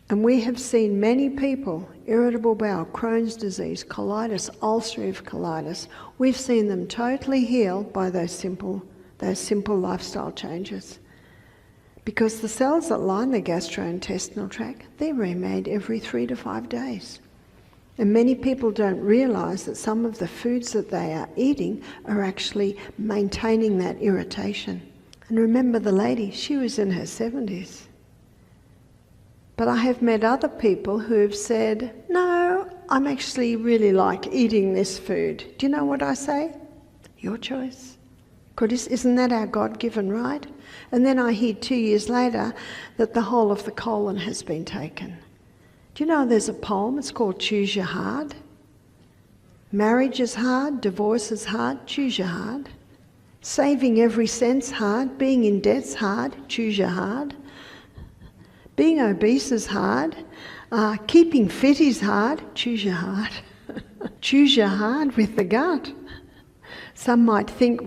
And we have seen many people, irritable bowel, Crohn's disease, colitis, ulcerative colitis, we've seen them totally healed by those simple lifestyle changes. Because the cells that line the gastrointestinal tract, they're remade every 3 to 5 days. And many people don't realise that some of the foods that they are eating are actually maintaining that irritation. And remember the lady, she was in her 70s. But I have met other people who have said, no, I'm actually really like eating this food. Do you know what I say? Your choice. Isn't that our God-given right? And then I hear 2 years later that the whole of the colon has been taken. Do you know there's a poem, it's called Choose Your Hard? Marriage is hard, divorce is hard, choose your hard. Saving every cent's hard, being in debt's hard, choose your hard. Being obese is hard, keeping fit is hard, choose your hard. Choose your hard with the gut. Some might think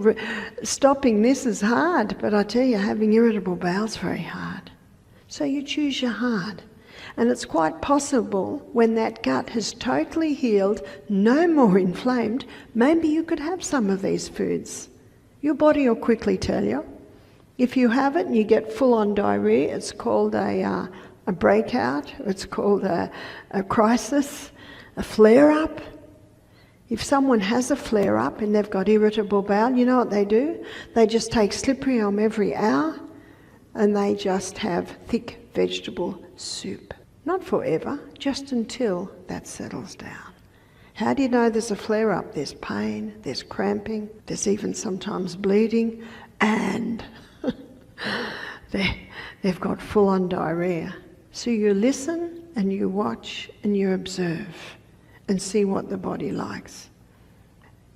stopping this is hard, but I tell you, having irritable bowel is very hard. So you choose your hard. And it's quite possible when that gut has totally healed, no more inflamed, maybe you could have some of these foods. Your body will quickly tell you. If you have it and you get full-on diarrhea, it's called a breakout, it's called a crisis, a flare-up. If someone has a flare-up and they've got irritable bowel, you know what they do? They just take slippery elm every hour and they just have thick vegetable soup. Not forever, just until that settles down. How do you know there's a flare-up? There's pain, there's cramping, there's even sometimes bleeding, and they've got full-on diarrhea. So you listen and you watch and you observe and see what the body likes.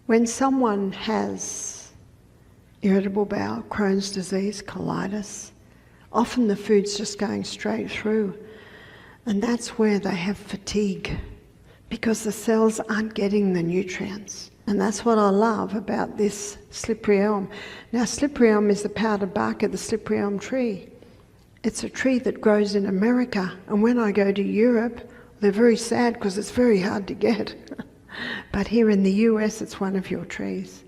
When someone has irritable bowel, Crohn's disease, colitis, often the food's just going straight through, and that's where they have fatigue because the cells aren't getting the nutrients. And that's what I love about this slippery elm. Now, slippery elm is the powder bark of the slippery elm tree. It's a tree that grows in America, and when I go to Europe, they're very sad because it's very hard to get. But here in the US, it's one of your trees.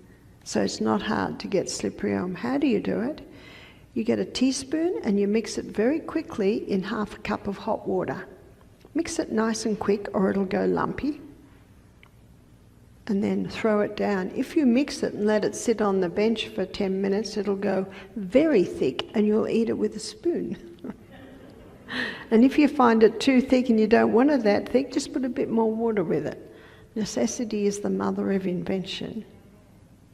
So it's not hard to get slippery elm. How do you do it? You get a teaspoon and you mix it very quickly in half a cup of hot water. Mix it nice and quick or it'll go lumpy. And then throw it down. If you mix it and let it sit on the bench for 10 minutes, it'll go very thick and you'll eat it with a spoon. And if you find it too thick and you don't want it that thick, just put a bit more water with it. Necessity is the mother of invention.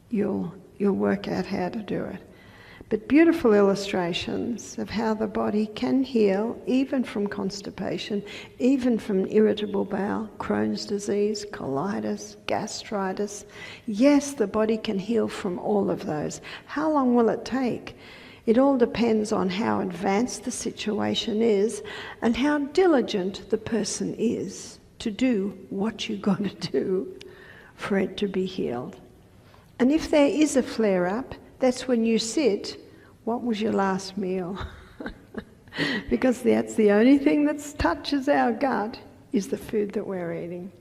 You'll work out how to do it. But beautiful illustrations of how the body can heal even from constipation, even from irritable bowel, Crohn's disease, colitis, gastritis. Yes, the body can heal from all of those. How long will it take? It all depends on how advanced the situation is and how diligent the person is to do what you've got to do for it to be healed. And if there is a flare-up, that's when you sit, what was your last meal? Because that's the only thing that touches our gut is the food that we're eating.